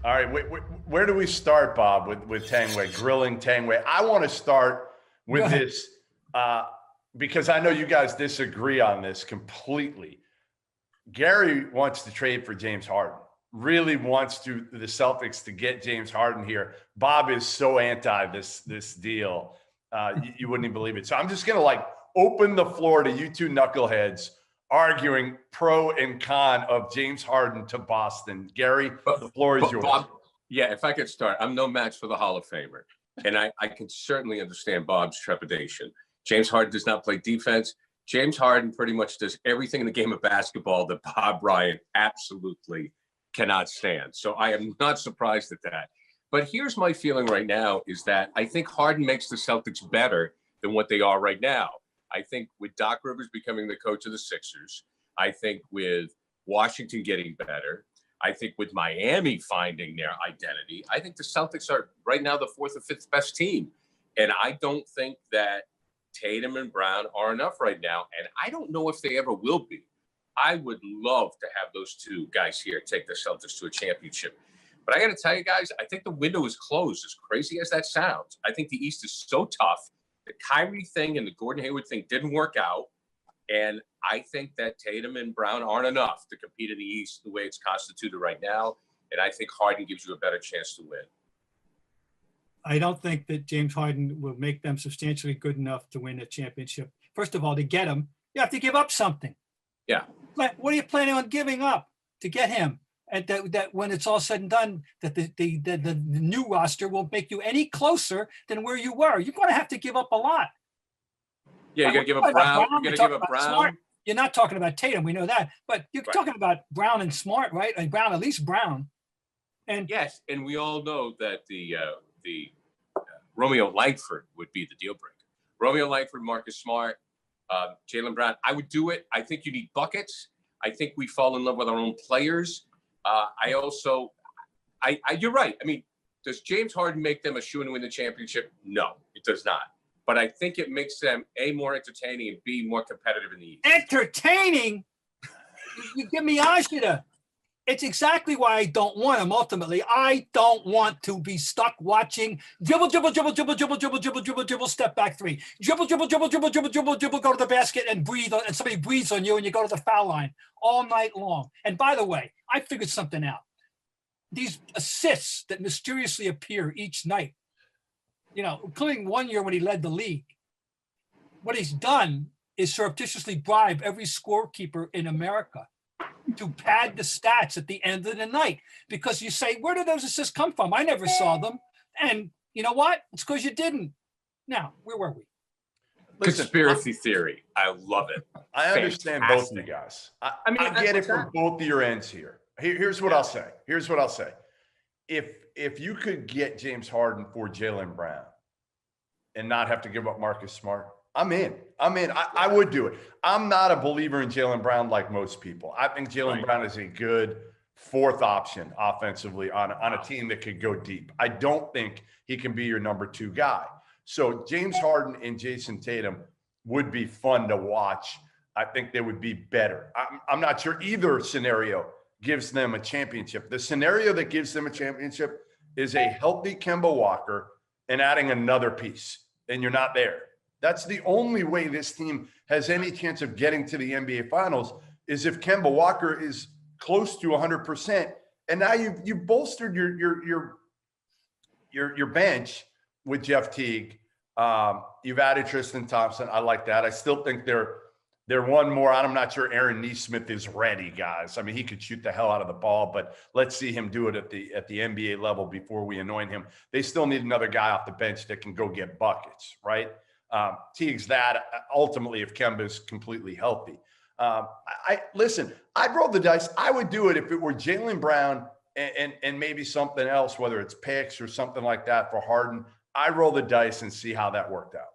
All right, where do we start, Bob, with Tanguay, grilling Tanguay? I want to start with this because I know you guys disagree on this completely. Gary wants to trade for James Harden, really wants the Celtics to get James Harden here. Bob is so anti this deal. You wouldn't even believe it. So I'm just going to open the floor to you two knuckleheads arguing pro and con of James Harden to Boston. Gary, the floor is yours. Bob, yeah, if I could start, I'm no match for the Hall of Famer. And I can certainly understand Bob's trepidation. James Harden does not play defense. James Harden pretty much does everything in the game of basketball that Bob Bryant absolutely cannot stand. So I am not surprised at that. But here's my feeling right now is that I think Harden makes the Celtics better than what they are right now. I think with Doc Rivers becoming the coach of the Sixers, I think with Washington getting better, I think with Miami finding their identity, I think the Celtics are right now the fourth or fifth best team. And I don't think that Tatum and Brown are enough right now. And I don't know if they ever will be. I would love to have those two guys here take the Celtics to a championship. But I got to tell you guys, I think the window is closed, as crazy as that sounds. I think the East is so tough. The Kyrie thing and the Gordon Hayward thing didn't work out. And I think that Tatum and Brown aren't enough to compete in the East the way it's constituted right now. And I think Harden gives you a better chance to win. I don't think that James Harden will make them substantially good enough to win a championship. First of all, to get him, you have to give up something. Yeah. What are you planning on giving up to get him? And that when it's all said and done, that the new roster won't make you any closer than where you were. You're going to have to give up a lot. Yeah, you're going to give up Brown. You're going to give up Brown. Smart. You're not talking about Tatum. We know that. But you're talking about Brown and Smart, right? And Brown, at least Brown. And yes, and we all know that the Romeo Langford would be the deal breaker. Romeo Langford, Marcus Smart, Jalen Brown. I would do it. I think you need buckets. I think we fall in love with our own players. You're right. I mean, does James Harden make them a shoe-in to win the championship? No, it does not. But I think it makes them, A, more entertaining, and B, more competitive in the East. Entertaining? You give me agita. It's exactly why I don't want him ultimately. I don't want to be stuck watching dribble, step back three. Dribble, go to the basket and breathe, and somebody breathes on you and you go to the foul line all night long. And by the way, I figured something out. These assists that mysteriously appear each night, including one year when he led the league, what he's done is surreptitiously bribe every scorekeeper in America to pad the stats at the end of the night, because you say, where did those assists come from? I never saw them. And you know what? It's because you didn't. Now, where were we? Conspiracy theory. I love it. I understand both of you guys. I get it from both of your ends here. Here's what I'll say. If you could get James Harden for Jalen Brown and not have to give up Marcus Smart, I'm in. I would do it. I'm not a believer in Jalen Brown like most people. I think Jalen Brown is a good fourth option offensively on a team that could go deep. I don't think he can be your number two guy. So James Harden and Jason Tatum would be fun to watch. I think they would be better. I'm not sure either scenario gives them a championship. The scenario that gives them a championship is a healthy Kemba Walker and adding another piece, and you're not there. That's the only way this team has any chance of getting to the NBA Finals is if Kemba Walker is close to 100%. And now you've bolstered your bench with Jeff Teague. You've added Tristan Thompson. I like that. I still think they're one more. I'm not sure Aaron Nesmith is ready, guys. I mean, he could shoot the hell out of the ball, but let's see him do it at the NBA level before we anoint him. They still need another guy off the bench that can go get buckets, right? Teague's that ultimately if Kemba's completely healthy. Listen, I'd roll the dice. I would do it if it were Jaylen Brown and maybe something else, whether it's picks or something like that for Harden. I roll the dice and see how that worked out.